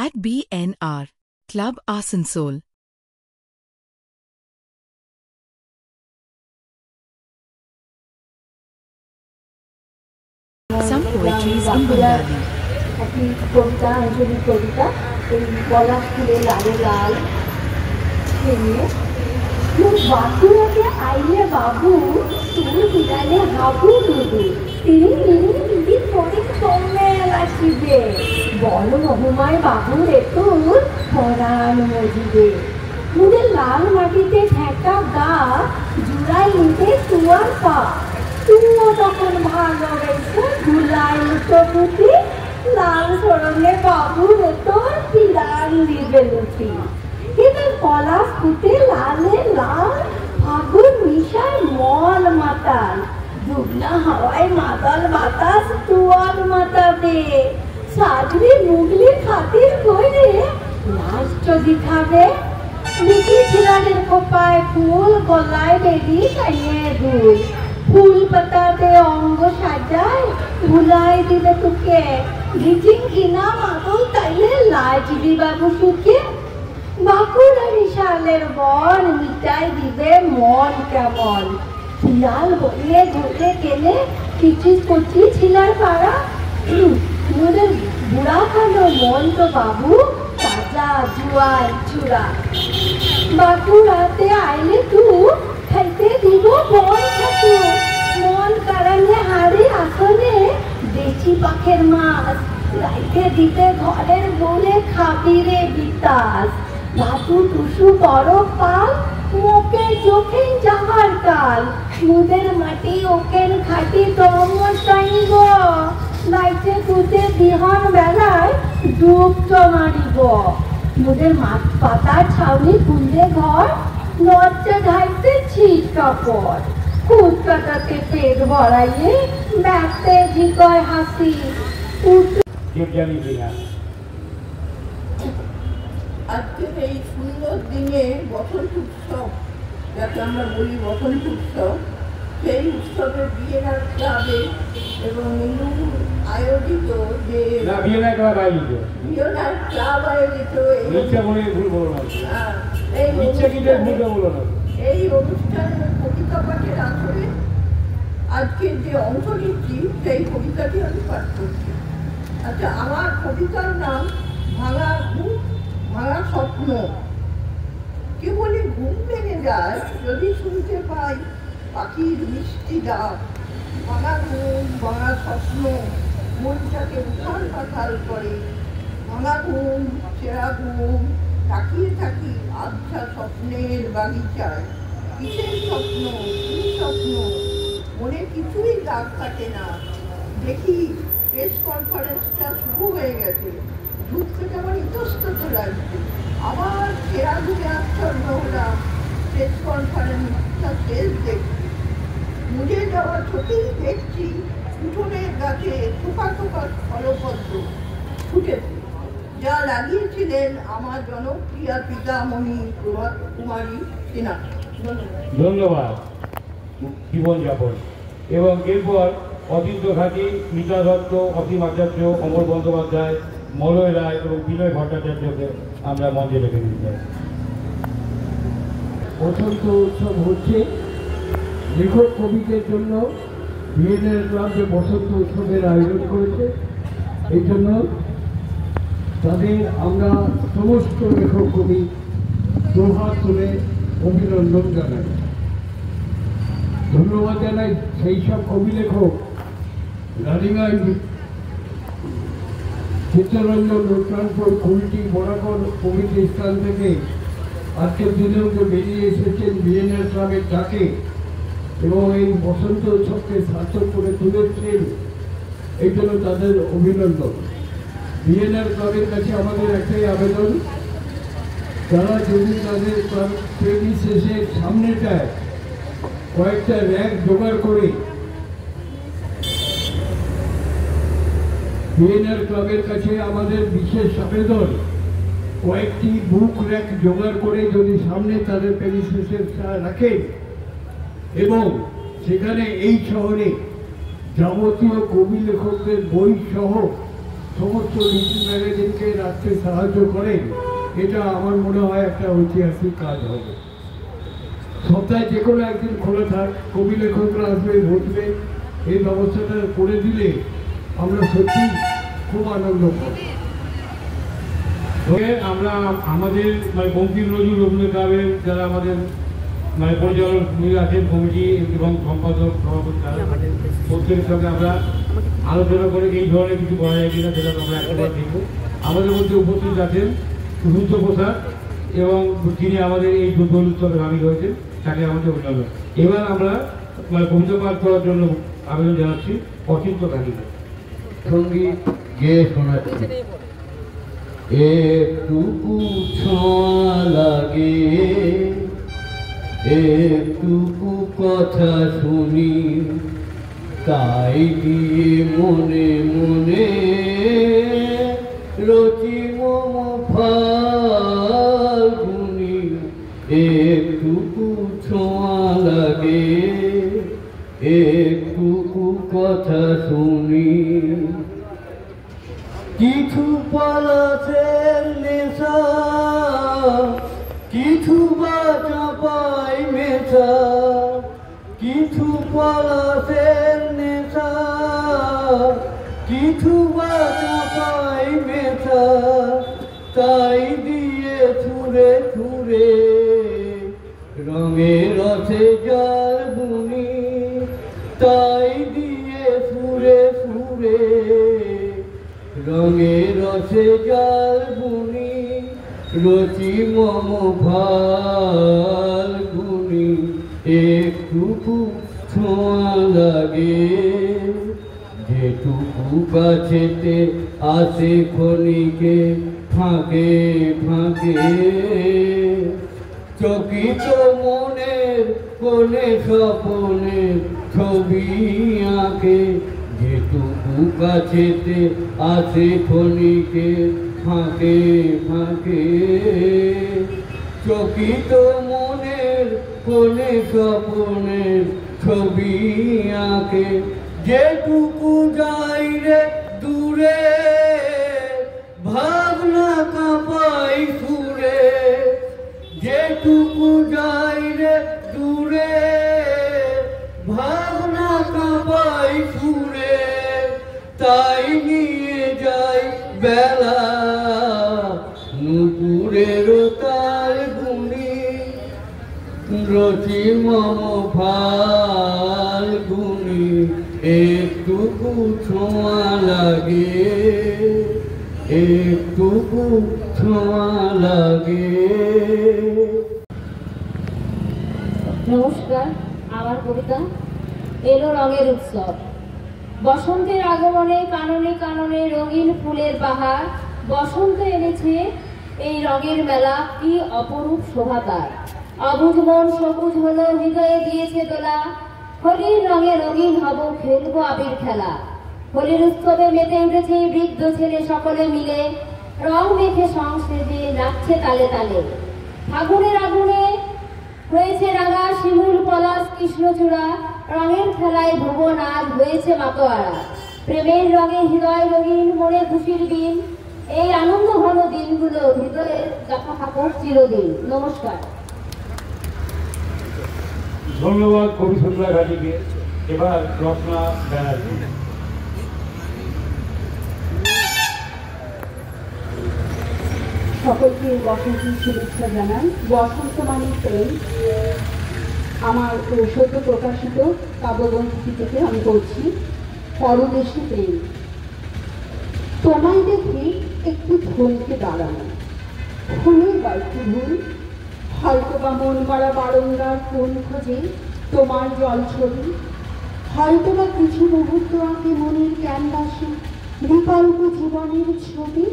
at BNR Club Asansol. Some poetries in Bengali. একটি কবিতা, আঞ্চলিক কবিতা, এই পলাশ ফুলে লালে লাল নিয়ে বাঁকুড়াকে আইলে বাবু তুমি বিড়ালে হাবু দুদু তিনি মিনি দিদি ফটিক সৌম্যে আসিবে বল মহুমায় বাবু রে তোর পরাণ মজিবে মুদের লাল মাটিতে ঠেকা গা জুড়াই নিতে তুয়ার পা তুমিও তখন ভালোবেসে ধুলাই উঠি লাল সরণে বাবু রে তোর পিরান দিবে লুটি কিন্তু পলাশ ফুটে লালে লাল ফাগুন মিশায় মল মাতাল দুবনা হাওয়ায় মাতাল বাতাস তুয়ার মাতাবে সাজরি মুগলি খাতির কইরে নাচ যদি খাবে মিকি ছিলাদের খোপায় ফুল গলায় বেরি টাইনে দুই ফুল পাতাতে অঙ্গ সাজায় ভুলাই দিবে তোকে লিচিং কিনা মাদল তাইলে লাজ দিবাবু সুখে বাঁকুড়া বিশালের বন মিটাই দিবে মন কেমন শিয়াল বলিয়ে ধরে গেলে কিছু কচি ছিলার পাড়া মোদের বুড়া খানো মন তো বাবু তাজা জুয়ার চূড়া বাঁকুড়াতে আইলে তু খাইতে দিব বন ছাতু মন কারণে হাড়ে আসনে দেশি পাখের মাছ রাইতে দিতে ঘরের বলে খাবি রে বিতাস বাবু টুসু বড় পাল ওকে চোখেন যাহার কাল মুদের মাটি ওকেন খাটি দমটাইব লাইতে তুতে বিহান বেলায় ডুব মারিব মুদের মাঠ পাতা ছাউনি কুন্দে ঘর লজ্জা ঢাইতে ছিট কাপড় খুদ কাটাতে পেট ভরাইয়ে ব্যাগতে ঝিকয় হাসি আজকের এই সুন্দর দিনে বসন্ত উৎসব যাকে আমরা বলি বসন্ত উৎসব সেই উৎসবে বিএনআর ক্লাবে এবং আয়োজিত যে বিএনআর ক্লাব আয়োজিত এই অনুষ্ঠানের কবিতা পাঠের আসরে আজকের যে অংশ নিচ্ছি সেই কবিতাটি আমি পাঠ করছি। আচ্ছা, আমার কবিতার নাম ভাঙা ঘুম ভাঙা স্বপ্ন। কেবলই ঘুম ভেঙে যায় যদি শুনতে পাই পাখির মিষ্টি ডাক। ভাঙা ঘুম ভাঙা স্বপ্ন মনটাকে উথাল পাথাল করে। ভাঙা ঘুম ছেঁড়া ঘুম তাকিয়ে থাকি আবছা স্বপ্নের বাগিচায়। কিসের স্বপ্ন, কি স্বপ্ন, মনে কিছুই দাগ কাটে না। দেখি প্রেস কনফারেন্সটা শুরু হয়ে গেছে, ঢুকতে আমার ইতস্তত লাগছে। আবার ছেঁড়া ঘুরে আচ্ছন্ন হলাম প্রেস কনফারেন্সটা শেষ দেখছি। মুড়ে যাওয়া ছোটেই দেখছি উঠোনের গাছে থোকা থোকা স্থলপদ্ম ফুটেছে, যা লাগিয়েছিলেন আমার জনপ্রিয়া পিতামণি প্রভাত কুমারী সিনহা। ধন্যবাদ। জীবনযাপন এবং এরপর অতীন্দ্র ঘাটি, মিতা দত্ত, অসীম আচার্য, অমর বন্দ্যোপাধ্যায়, মলয় রায় এবং বিনয় ভট্টাচার্যকে আমরা মঞ্চে রেখে দিতে চাই। বসন্ত উৎসব হচ্ছে লেখক কবিদের জন্য বিএনআর ক্লাব যে বসন্ত উৎসবের আয়োজন করেছে, এই জন্য তাদের আমরা সমস্ত লেখক কবি প্রভাত তুলে অভিনন্দন জানাই, ধন্যবাদ জানাই সেই সব কবি লেখক রানিগাঁই চিত্তরঞ্জন লোকনাথপুর কমিটি বরাবর কমিটি স্থান থেকে আজকের দিনেও যে বেরিয়ে এসেছেন বিএনআর ক্লাবের ডাকে এবং এই বসন্ত উৎসবকে সার্থক করে তুলেছেন, এই জন্য তাদের অভিনন্দন। বিএনআর ক্লাবের কাছে আমাদের একটাই আবেদন, তারা যদি তাদের ক্লাব শেষের সামনেটায় কয়েকটা র্যাক জোগাড় করে বিএনআর ক্লাবের কাছে আমাদের বিশেষ আবেদন, কয়েকটি বুক র্যাক জোগাড় করে যদি সামনে তাদের প্রেমিসেসের রাখেন এবং সেখানে এই শহরে যাবতীয় কবি লেখকদের বই সহ সমস্ত লিটিল ম্যাগাজিনকে রাখতে সাহায্য করেন, এটা আমার মনে হয় একটা ঐতিহাসিক কাজ হবে। সপ্তাহে যে কোনো একদিন খোলা থাক, কবি লেখকরা আসবে, বসবে, এই ব্যবস্থাটা করে দিলে আমরা সত্যি খুব আনন্দ পাব। আমরা আমাদের বঙ্কিম নজরুল রবীন্দ্র ক্লাবের যারা আমাদের পরিচালক আছেন, কমিটি এবং সম্পাদক সভাপতি, প্রত্যেকের সঙ্গে আমরা আলোচনা করে এই ধরনের কিছু করা যায় কিনা সেটা আমরা একবার দেখব। আমাদের মধ্যে উপস্থিত আছেন রুদ্র প্রসাদ এবং যিনি আমাদের এই দোল উৎসবে সামিল হয়েছেন, তাকে আমাদের অভিনন্দন। এবার আমরা কবিতা পাঠ করার জন্য আবেদন জানাচ্ছি অচিন্ত কাহিনী। সঙ্গীত গেয়ে শোনাচ্ছি। একটুকু ছোঁয়া লাগে, একটুকু কথা শুনি, তাই দিয়ে মনে মনে রচি মম ফাল্গুনি। একটুকু ছোঁয়া লাগে, একটুকু কথা শুনি, কিছু পলাশের নেশা, কিছু বা চাপাই মেশা, কিছু পলাশের নেশা, কিছু বা চাপাই মেশা, তাই দিয়ে ছুঁড়ে ছুঁড়ে রঙের রসে জাল বুনি, তাই দিয়ে ছুঁড়ে ছুঁড়ে রঙের রসে জাল বুনি, রচি মম ফাল্গুনি। একটুকু ছোঁয়া লাগে, যেটুকু কাছেতে আসে ক্ষণিকে ফাঁকে ফাঁকে, চকিত মনের কোণে স্বপনের ছবি আঁকে, যেটুকু কাছেতে আসে ক্ষণিকে ফাঁকে ফাঁকে, চকিত মনের কোণে স্বপনের ছবি আঁকে, যেটুকু যাই রে দূরে ভাবনা কাঁপাই সুরে, যেটুকু যাই রে দূরে ভাবনা কাঁপাই সুরে, তাই নিয়ে যাই বেলা নুপুরের তার গুনি, রচি মম ফাল্গুনি। একটুকু ছোঁয়া লাগে, একটুকু ছোঁয়া লাগে। নমস্কার, আমার কবিতা এলো রঙের উৎসব। বসন্তের আগমনে কাননে কাননে রঙিন ফুলের বাহার, বসন্ত এনেছে এই রঙের মেলা, কি অপরূপ শোভা তার। অবুঝ মন সবুজ হলো, হৃদয়ে দিয়েছে দোলা, হোলির রঙে রঙিন হব, খেলবো আবির খেলা। হোলির উৎসবে মেতে উঠেছে বৃদ্ধ ছেলে সকলে মিলে, রং মেখে সংসেজে নাচছে তালে তালে। ফাগুনের আগুনে হয়েছে রাঙা শিমুল পলাশ কৃষ্ণচূড়া, রঙের খেলায় ভুবন আজ হয়েছে মাতোয়ারা। প্রেমের রঙে হৃদয় রঙিন, মনে খুশির দিন, এই আনন্দ ঘন দিনগুলো হৃদয়ে দেখা থাকুক চিরদিন। নমস্কার। ধন্যবাদ কবি সুন্দর ঘাটিকে। এবার রত্না ব্যানার্জি। সকলকে বসন্তের শুভেচ্ছা জানাই। বসন্ত মানে প্রেম। আমার সদ্য প্রকাশিত কাব্যগ্রন্থটি থেকে আমি বলছি, পরদেশে প্রেম। তোমায় দেখে একটু থমকে দাঁড়ানো, ফুলের বাড়িতে ভুল, হয়তো বা মন মারা বারংবার কোন খোঁজে তোমার জল ছবি, হয়তো বা কিছু মুহূর্ত আগে মনের ক্যানভাসে বিকল্প জীবনের ছবি।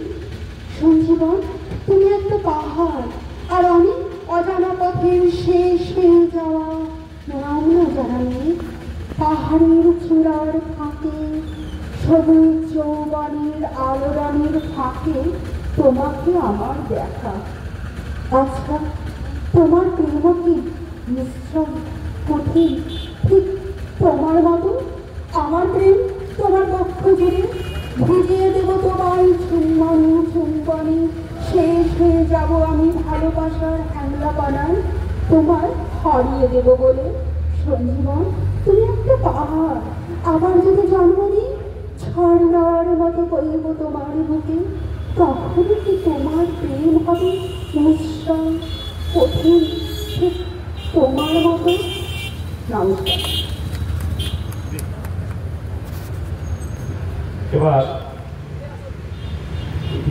সঞ্জীবন, তুমি একটা পাহাড়, আর আমি অজানা পথের শেষ হয়ে যাওয়া নাম না জানা মেয়ে। পাহাড়ের চূড়ার ফাঁকে, সবুজ যৌবনের আলোড়নের ফাঁকে তোমাকে আমার দেখা। আচ্ছা, তোমার প্রেম কি নিশ্চয় কঠিন, ঠিক তোমার মতো আমার প্রেম তোমার পক্ষ জুড়ে ভিজিয়ে দেব তোমার চুম্বনে চুম্বনে, শেষ হয়ে যাব আমি ভালোবাসার হ্যাংলা পানায়, তোমার হারিয়ে দেব বলে। সঞ্জীবন, তুমি একটা পাহাড়, আমার যদি জন্মদিন ঝর্ণার মতো বইব তোমার বুকে, কখনো কি তোমার প্রেম হবে নিশ্চয় কঠিন, ঠিক তোমার মতো। নমস্কার। এবার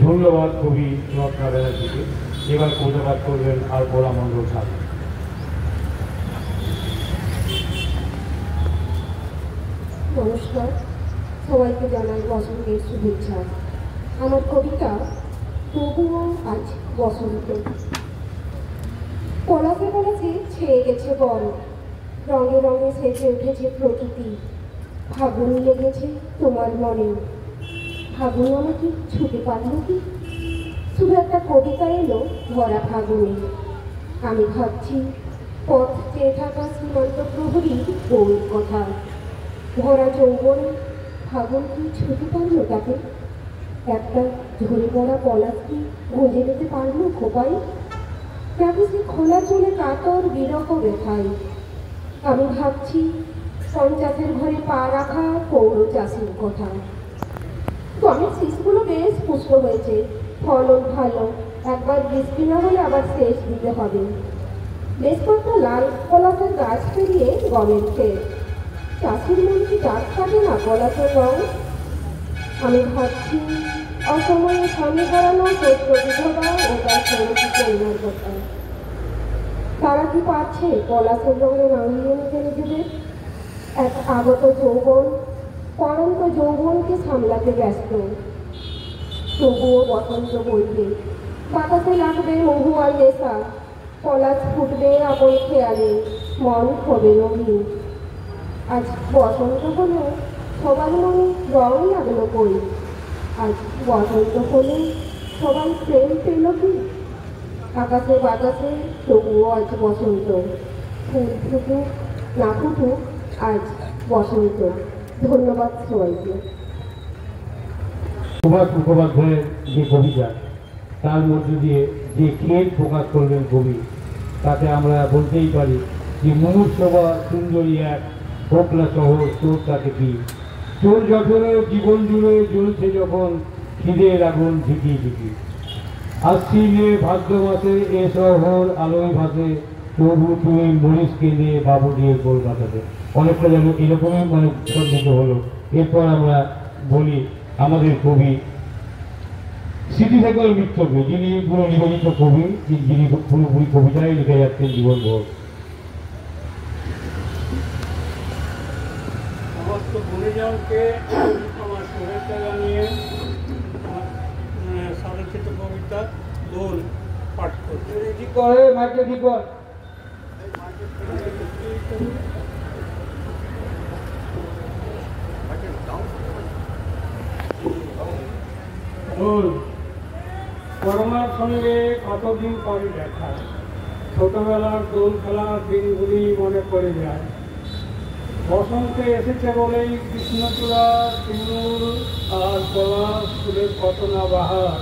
ধন্যবাদ কবি রত্না ব্যানার্জিকে। এবার কবিতাপাঠ করবেন আর পোড়া মন্ডল সাহেব। নমস্কার, সবাইকে জানাই বসন্তের শুভেচ্ছা। আমার কবিতা তবুও আজ বসন্ত। পলাশে পলাশে ছেয়ে গেছে বন, রঙে রঙে সেজে উঠেছে প্রকৃতি। ফাগুন লেগেছে তোমার মনে, ফাগুন আমাকে ছুটে পারল কি? শুধু একটা কবিতা এলো ভরা ফাগুনে। আমি ভাবছি পথ চেয়ে থাকা সীমান্ত প্রহরী ওর কথা। ভরা যৌবনে ফাগুন কি ছুটে পারল তাকে? একটা ঝরে পড়া পলাশ কি গুঁজে নিতে পারলো খোপায়? নাকি সে খোলা চলে কাতর বিরহ ব্যথায়? আমি ভাবছি পঞ্চাশের ঘরে পা রাখা পৌর চাষির কথা। গমের শীষগুলো বেশ পুষ্ট হয়েছে, ফলন ভালো, একবার বৃষ্টি না হলে আবার সেচ দিতে হবে। বেশ কয়েকটা লাল পলাশের গাছ পেরিয়ে গমের ক্ষেত। চাষির মন কি ডাক থাকে না পলাশের রং? আমি ভাবছি অসময়ে স্বামী হারানো চৈত্র বিধবা ও তার ষোলটি কন্যার কথা। তারা কি পারছে পলাশের রঙে রাঙিয়ে নিতে নিজেদের? এক আগত যৌবন পরন্ত যৌবনকে সামলাতে ব্যস্ত। তবুও বসন্ত বইবে, বাতাসে লাগবে মহুয়ার নেশা, পলাশ ফুটবে আপন খেয়ালে, মন হবে রঙিন। আজ বসন্ত হলেও সবার মনে রং লাগলো কই? আজ বসন্ত হলে সবাই প্রেম পেল কি? আকাশে বাতাসে তবুও আজ বসন্ত, ফুল ফুটুক না ফুটুক আজ বসন্ত। ধন্যবাদ সবাইকে। সুভাষ মুখোপাধ্যায়ের যে কবিতা, তার মধ্যে দিয়ে যে খেদ প্রকাশ করলেন কবি, তাতে আমরা বলতেই পারি যে মুমূর্ষবা সুন্দরী এক ফোকলা শহর, চোর তাকে কি চোর যখন জীবন জুড়ে জ্বলছে যখন খিদের আগুন ঝিকি ঝিকি। আশ্বিনে ভাদ্র মাসে এ শহর আলোয় ভাসে, তবু তুই মরিস কেঁদে বাবু দিয়ে কলকাতাতে। অনেকটা যেন এরকমই মানে সন্দেহ হলো। এরপর আমরা বলি আমাদের কবি স্মৃতিশেখর মিত্রকে, যিনি পুরো নিবেদিত কবি, যিনি পুরোপুরি কবিতায় লিখে যাচ্ছেন জীবনভর। সমস্ত গুণীজনকে আমার শুভেচ্ছা জানিয়ে স্বরচিত কবিতা দোল পাঠ করছে। ঠিক করে মাইকে ঠিক কর। করোনার সঙ্গে কতদিন পরে দেখা, ছোটবেলার দোল খেলার দিনগুলি মনে পড়ে যায়। বসন্তে এসেছে বলেই কৃষ্ণচূড়া সিঁদুর আর পলাশ ফুলের কত না বাহার।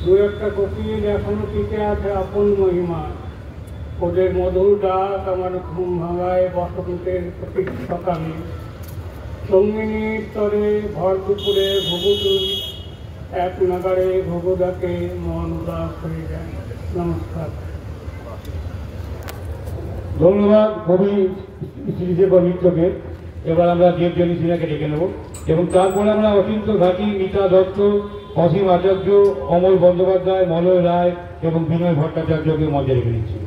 দু একটা কোকিল এখনো টিকে আছে আপন মহিমা, ওদের মধুর ডাক আমার ঘুম ভাঙায় বসন্তের প্রতি সকালে। সঙ্গিনীর তরে ভর দুপুরে ঘুঘুতুই এক নাগারে ঘুঘুদাকে মন উদাস হয়ে যায়। নমস্কার। ধন্যবাদ কবি স্মৃতিশেখর মিত্রকে। এবার আমরা দেবজনী সিনহাকে ডেকে নেব এবং তারপরে আমরা অচিন্ত ঘাটি, মিতা দত্ত, অসীম আচার্য, অমল বন্দ্যোপাধ্যায়, মলয় রায় এবং বিনয় ভট্টাচার্যকে মঞ্চে রেখে নিচ্ছি।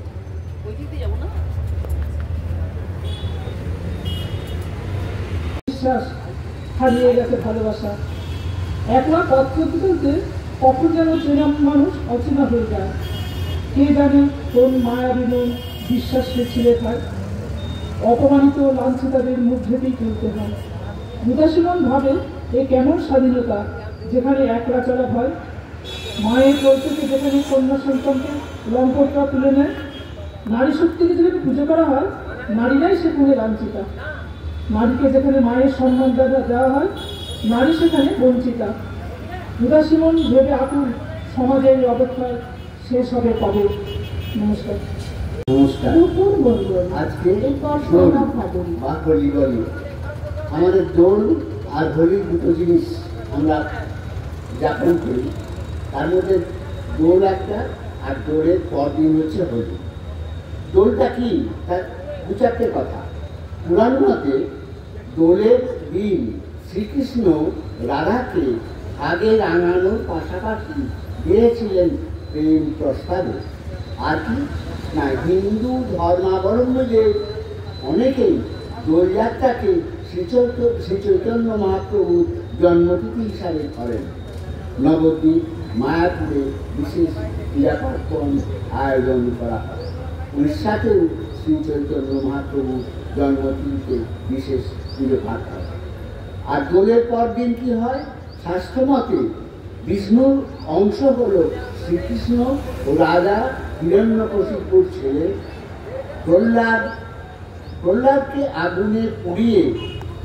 বিশ্বাস হারিয়ে গেছে ভালোবাসা, একলা পথ চলতে চলতে কখন যেন চেনা মানুষ অচেনা হয়ে যায়। কে জানে কোন মায়াবী মন বিশ্বাসকে ছিঁড়ে খায়। অপমানিত লাঞ্ছিতাদের মধ্যেতেই চলতে হয়। মুদাসীমন ভাবে এ কেমন স্বাধীনতা যেখানে একলা চলা ভয়। মায়ের কোল থেকে যেখানে কন্যা সন্তানকে লম্পটরা তুলে নেয়, নারী শক্তিকে যেখানে পুজো করা হয়, নারীরাই সেখানে লাঞ্ছিতা। নারীকে যেখানে মায়ের সম্মান দেওয়া হয়, নারী সেখানে বঞ্চিতা। উদাসীমন ভেবে আকুল সমাজের অপেক্ষায় শেষ হবে কবে। নমস্কার। নমস্কার। আজকে হোলি বলি, আমাদের দোল আর হোলি দুটো জিনিস আমরা যাপন করি। তার মধ্যে দোল একটা, আর দোলের পরদিন হচ্ছে হোলি। দোলটা কি, তার দু চারটে কথা। পুরাণ মতে দোলের দিন শ্রীকৃষ্ণ রাধাকে আগে রাঙানোর পাশাপাশি দিয়েছিলেন প্রেম প্রস্তাবে। আর কি না, হিন্দু ধর্মাবলম্বীদের অনেকেই দোলযাত্রাকে শ্রী চৈতন্য মহাপ্রভুর জন্মতিথি হিসাবে করেন। নবদ্বীপ মায়াপুরে বিশেষ ক্রীড়াকর্ম আয়োজন করা হয়। উড়িষ্যাতেও শ্রী চৈতন্য মহাপ্রভুর জন্মতিথিতে বিশেষ পুজো পাঠ হয়। আর দোলের পর দিন কি হয়? শাস্ত্রমতে বিষ্ণুর অংশ হল শ্রীকৃষ্ণ ও রাজা হিরণ্যকশিপুর ছেলে প্রহ্লাদকে আগুনে পুড়িয়ে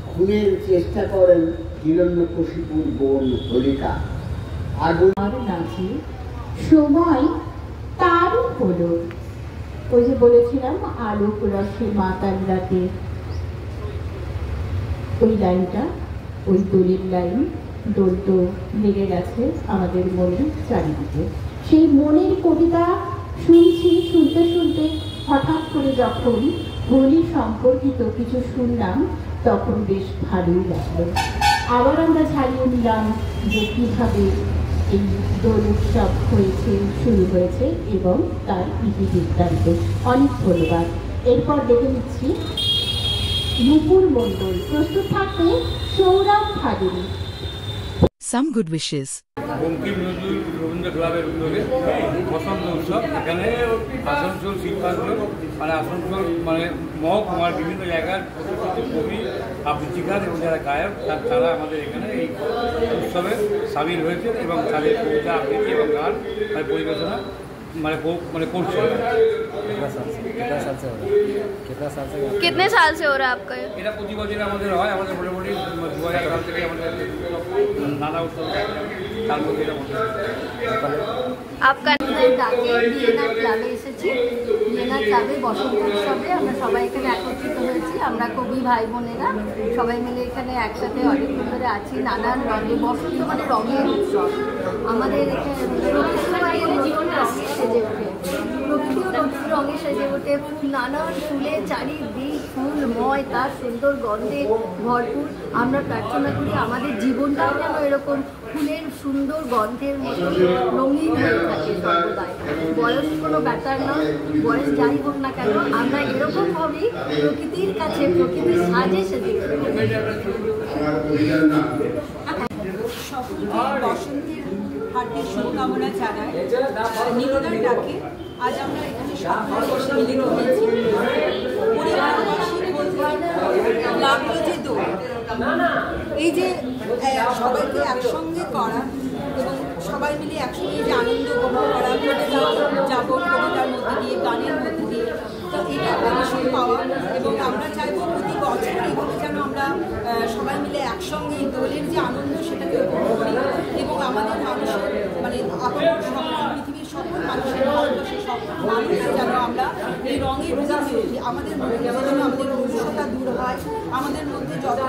খুনের চেষ্টা করেন হিরণ্যকশিপুর বোন হোলিকা। আগুন নাচি সময় তারই হলো। ওই যে বলেছিলাম আলোক রসে মাতাল রাতে, ওই লাইনটা, ওই দোলের লাইন। দোল তো লেগে গেছে আমাদের মনে চারিদিকে। সেই মনের কবিতা শুনতে শুনতে হঠাৎ করে যখন হোলি সম্পর্কিত কিছু শুনলাম তখন বেশ ভালোই লাগলো। আবার আমরা ঝালিয়ে নিলাম যে কীভাবে এই দোল উৎসব হয়েছে, শুরু হয়েছে এবং তার ইতিবৃত্তান্ত। অনেক ধন্যবাদ। এরপর দেখে নিচ্ছি নুপুর মণ্ডল। প্রস্তুত থাকবে Sourav Bhaduri. Some good wishes. Bankim Nazrul Rabindra ক্লাবের উদ্যোগে বসন্ত উৎসব এখানে আসানসোল শিল্পাঞ্চল আসানসোল মহকুমার বিভিন্ন জায়গার কবি আবৃত্তিকার এবং যারা গায়ক তারা আমাদের এখানে এই উৎসবে সামিল হয়েছে এবং তাদের কবিতা আবৃত্তি এবং গান পরিবেশনা করছে। कितने साल से हो रहा है आपका? এটা প্রতি বছর আমাদের হয়। আমাদের মোটামুটি 2000 সাল থেকে আমাদের নানা উৎসব তার মধ্যে आपका ডাকে ভিয়েনা ক্লাবে এসেছি। ভিয়েনা ক্লাবে বসন্ত উৎসবে আমরা সবাই এখানে একত্রিত হয়েছি। আমরা কবি ভাই বোনেরা সবাই মিলে এখানে একসাথে অনেকদিন ধরে আছি। নানান রঙে বসন্ত রঙের উৎসব। আমাদের এখানে জীবন রঙে সেজে ওঠে, প্রকৃতিও নতুন রঙে সেজে ওঠে। নানান ফুলের চারিদিক ফুলময়, তার সুন্দর গন্ধে ভরপুর। আমরা প্রার্থনা করি আমাদের জীবনটাও যেন এরকম ফুলের সুন্দর গন্ধের মতো রঙিন হয়ে থাকে সর্বদাই। বয়স কোনো ব্যাপার না, বয়স যাই হোক না কেন আমরা এরকমভাবেই প্রকৃতির কাছে প্রকৃতির সাজে সেজে বসন্তের হার্দিক শুভকামনা জানাই। নিবেদন ডাকে আজ আমরা এখানে সবাই বসে মিলিত হয়েছি। পরিবারবাসী বলতে লাগলো যে দোল, এই যে সবাইকে একসঙ্গে করা এবং সবাই মিলে একসঙ্গে যে আনন্দ উপভোগ করা, যাবো কবিতার মধ্যে দিয়ে, গানের মধ্যে দিয়ে, তো এটা একটা ভীষণ পাওয়া। এবং আমরা চাইবো প্রতি বছর এইভাবে যেন আমরা সবাই মিলে একসঙ্গে দোলের যে আনন্দ সেটাকে উপভোগ করি এবং আমাদের মানুষের আপনার সকল পৃথিবীর সকল মানুষের ভারতবর্ষের সকল মানুষ যেন আমরা এই রঙে রঙিন হয়ে উঠি। আমাদের মধ্যে যেন আমাদের রুদ্ধতা দূর হয়, আমাদের মধ্যে যত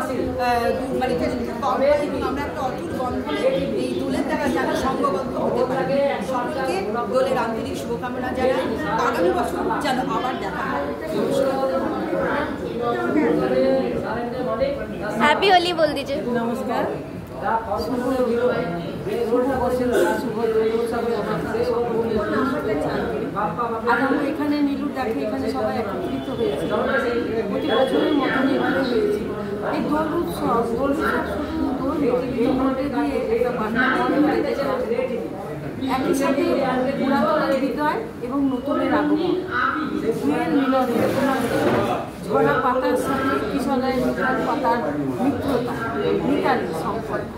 কম হয় এবং আমরা একটা অটুট বন্ধনে এই দোলের দ্বারা যেন সঙ্গবদ্ধ হতে পারি। সকলকে দোলের আন্তরিক শুভকামনা জানাই। আগামী বছর যেন আবার দেখা হয়। हैप्पी होली बोल दीजिए। नमस्कार। শুভ বসন্ত, শুভ দোল উৎসবে আর আমরা এখানে নীলুর ডাকে এখানে সবাই একত্রিত হয়েছি। প্রতি বছরের মতন এবারে হয়েছে এই দোল উৎসব। দোল উৎসব শুধু দোল নয়, এর মধ্যে দিয়ে একটা বার্তা একই সাথে পুরাতনের হৃদয় এবং নতুনের আগমন, দুয়ের মিলনে ঝরা পাতার সাথে কিশোরের মিতাল পাতার মিত্রতা, মিতালির সম্পর্ক।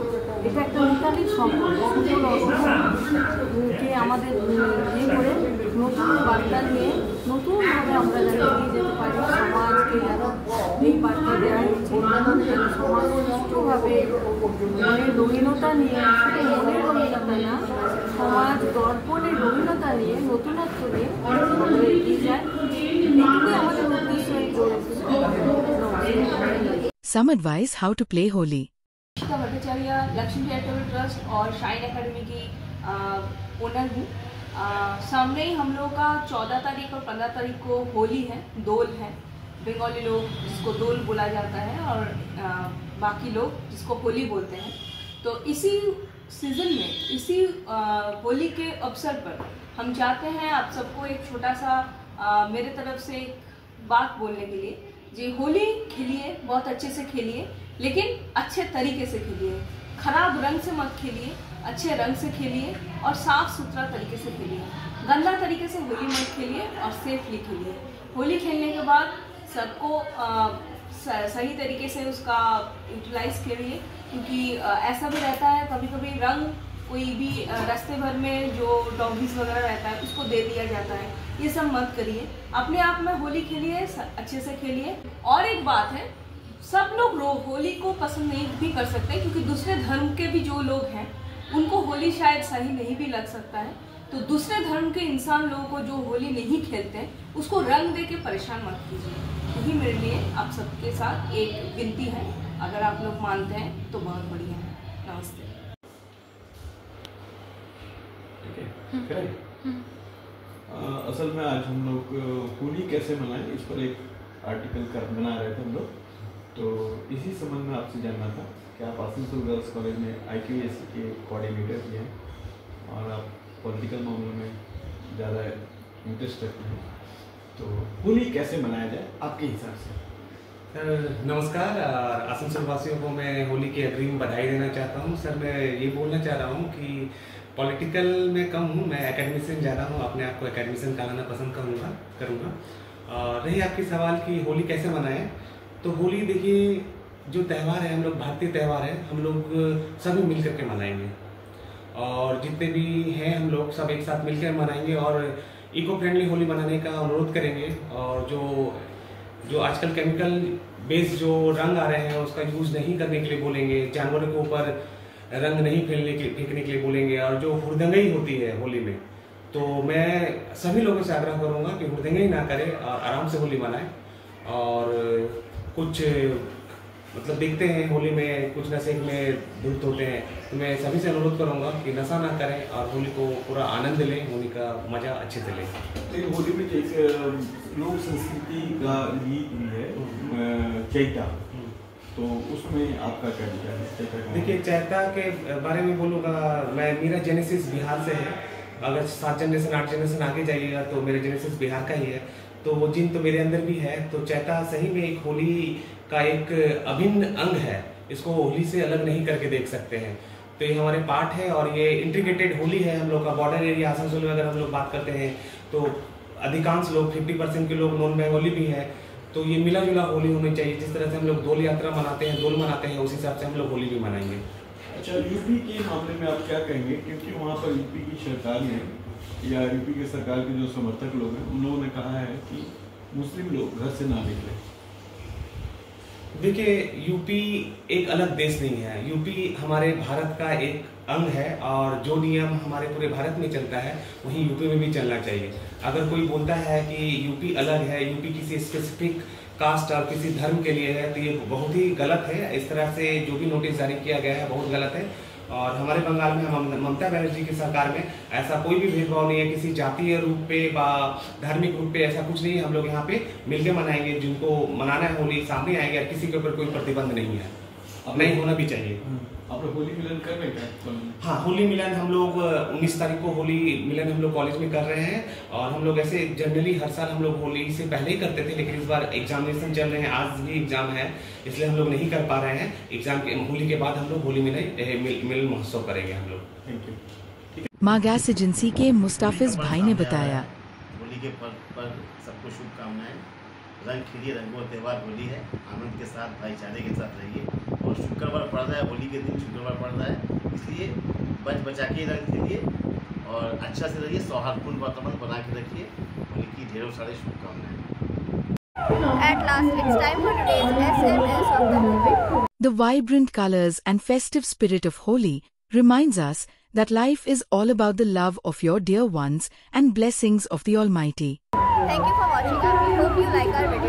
এটা একটা মিতালির সম্পর্ক। সুফল অশুভকে আমাদের করে নতুন বার্তা নিয়ে নতুনভাবে আমরা যেন এগিয়ে যেতে পারি, সমাজকে যেন এই বার্তা দেওয়া হচ্ছে যেন সমাজ সুষ্ঠুভাবে মনের রঙিনতা নিয়ে, শুধু মনের রঙিনতা না, সমাজ দর্পণের রঙিনতা নিয়ে, নতুনত্ব নিয়ে আমরা এগিয়ে যাই। এটুকুই আমাদের উদ্দেশ্য। Some advice how to play Holi. Bhattacharya Lakshmi charitable trust और शाइन एकेडमी की ओनर हूँ। सामने ही हम लोग का 14 तारीख और 15 तारीख को होली है, दोल है। बंगाली लोग जिसको दोल बोला जाता है और बाकी लोग जिसको होली बोलते हैं। तो इसी सीज़न में, इसी होली के अवसर पर हम चाहते हैं आप सबको एक छोटा सा मेरे तरफ से एक बात बोलने के लिए, जी होली खेलिए, बहुत अच्छे से खेलिए, लेकिन अच्छे तरीके से खेलिए। खराब रंग से मत खेलिए, अच्छे रंग से खेलिए और साफ सुथरा तरीके से खेलिए। गंदा तरीके से होली मत खेलिए और सेफली खेलिए। होली खेलने के बाद सबको सही तरीके से उसका यूटिलाइज करिए, क्योंकि ऐसा भी रहता है कभी कभी रंग कोई भी रास्ते भर में जो डॉगीज वगैरह रहता है उसको दे दिया जाता है। ये सब मत करिए, अपने आप में होली खेलिए, अच्छे से खेलिए। और एक बात है, सब लोग होली को पसंद नहीं भी कर सकते, क्योंकि दूसरे धर्म के भी जो लोग हैं उनको होली शायद सही नहीं भी लग सकता है। तो दूसरे धर्म के इंसान लोगों को जो होली नहीं खेलते हैं उसको रंग दे के परेशान मत कीजिए। यही मेरे लिए आप सबके साथ एक विनती है, अगर आप लोग मानते हैं तो बहुत बढ़िया है। नमस्ते। असल में आज हम लोग होली कैसे मनाएं इस पर एक आर्टिकल बना रहे थे हम लोग, तो इसी संबंध में आपसे जानना था कि आप आसनसोल गर्ल्स कॉलेज में IQAC के कोऑर्डिनेटर भी हैं और आप पॉलिटिकल मामलों में ज़्यादा इंटरेस्ट रखते हैं, तो होली कैसे मनाया जाए आपके हिसाब से? नमस्कार, आसनसोल वासियों को मैं होली की अग्रिम बधाई देना चाहता हूँ। सर मैं ये बोलना चाह रहा हूँ कि पॉलिटिकल में कम हूँ, मैं एकेडमिशियन ज़्यादा हूँ, अपने आप को एकेडमिशियन कहलाना पसंद करूँगा। रही आपकी सवाल कि होली कैसे मनाएं, तो होली देखिए जो त्यौहार है, हम लोग भारतीय त्यौहार है, हम लोग सभी मिल करके मनाएंगे और जितने भी हैं हम लोग सब एक साथ मिलकर मनाएंगे और इको फ्रेंडली होली मनाने का अनुरोध करेंगे। और जो आजकल केमिकल बेस्ड जो रंग आ रहे हैं उसका यूज़ नहीं करने के लिए बोलेंगे, जानवरों के ऊपर रंग नहीं फेंकने के लिए बोलेंगे। और जो हुड़दंगई होती है होली में, तो मैं सभी लोगों से आग्रह करूँगा कि हुड़दंगई ना करें और आराम से होली मनाएं। और कुछ मतलब देखते हैं होली में कुछ नशे में धुत होते हैं, तो मैं सभी से अनुरोध करूँगा कि नशा ना करें और होली को पूरा आनंद लें, होली का मज़ा अच्छे से लें। तो होली में एक लोक संस्कृति का गीत भी है चैता, तो उसमें आपका क्या विचार है? देखिए चैता के बारे में बोलूँगा मैं, मेरा जेनेसिस बिहार से है। अगर 7 जनरेशन 8 जनरेशन आगे जाइएगा तो मेरा जेनेसिस बिहार का ही है, तो वो जिन तो मेरे अंदर भी है। तो चैता सही में एक होली का एक अभिन्न अंग है, इसको होली से अलग नहीं करके देख सकते हैं। तो ये हमारे पार्ट है और ये इंटीग्रेटेड होली है। हम लोग का बॉर्डर एरिया आसनसोल में अगर हम लोग बात करते हैं तो अधिकांश लोग 50% के लोग नॉन बंगाली भी हैं, तो ये मिला जुला होली होनी चाहिए। जिस तरह से हम लोग दोल यात्रा मनाते हैं, दोल मनाते हैं, उसी हिसाब से हम लोग होली भी मनाएंगे। अच्छा, यूपी के मामले में आप क्या कहेंगे, क्योंकि वहाँ पर यूपी की सरकार ने या यूपी के सरकार के जो समर्थक लोग हैं उन लोगों ने कहा है कि मुस्लिम लोग घर से ना निकले। देखिए यूपी एक अलग देश नहीं है, यूपी हमारे भारत का एक अंग है और जो नियम हमारे पूरे भारत में चलता है वहीं यूपी में भी चलना चाहिए। अगर कोई बोलता है कि यूपी अलग है, यूपी किसी स्पेसिफिक कास्ट और किसी धर्म के लिए है, तो ये बहुत ही गलत है। इस तरह से जो भी नोटिस जारी किया गया है बहुत गलत है। और हमारे बंगाल में ममता बनर्जी की सरकार में ऐसा कोई भी भेदभाव नहीं है, किसी जातीय रूप पे व धार्मिक रूप पे ऐसा कुछ नहीं है। हम लोग यहाँ पे मिलकर मनाएंगे, जिनको मनाना है होली सामने आएंगे और किसी के ऊपर कोई प्रतिबंध नहीं है, नहीं होना भी चाहिए। आप लोग होली मिलन कर रहे हैं? हाँ, होली मिलन हम लोग 19 तारीख को होली मिलन हम लोग कॉलेज में कर रहे हैं। और हम लोग ऐसे जनरली हर साल हम लोग होली से पहले ही करते थे, लेकिन इस बार एग्जामिनेशन चल रहे हैं, आज भी एग्जाम है, इसलिए हम लोग नहीं कर पा रहे हैं। एग्जाम के होली के बाद हम लोग होली मिलन महोत्सव करेंगे हम लोग। Thank you. माँ गैस एजेंसी के मुस्ताफिज भाई ने बताया, होली के पर्व पर सबको शुभकामनाएं। रंग खिलिए, रंगों का त्यौहार होली है, आनंद के साथ भाईचारे के साथ रहिए। और शुक्रवार पड़ रहा है, होली के दिन शुक्रवार पड़ रहा है, इसलिए बच बचा के रंग खिलिए और अच्छा से रहिए, सौहार्दपूर्ण वातावरण बना के रखिए। होली की ढेरों सारी शुभकामनाएं। At last, it's time for today's SMS of the moment. The vibrant colors and festive spirit of Holi reminds us that life is all about the love of your dear ones and blessings of the Almighty. Thank you for watching. We hope you like our video.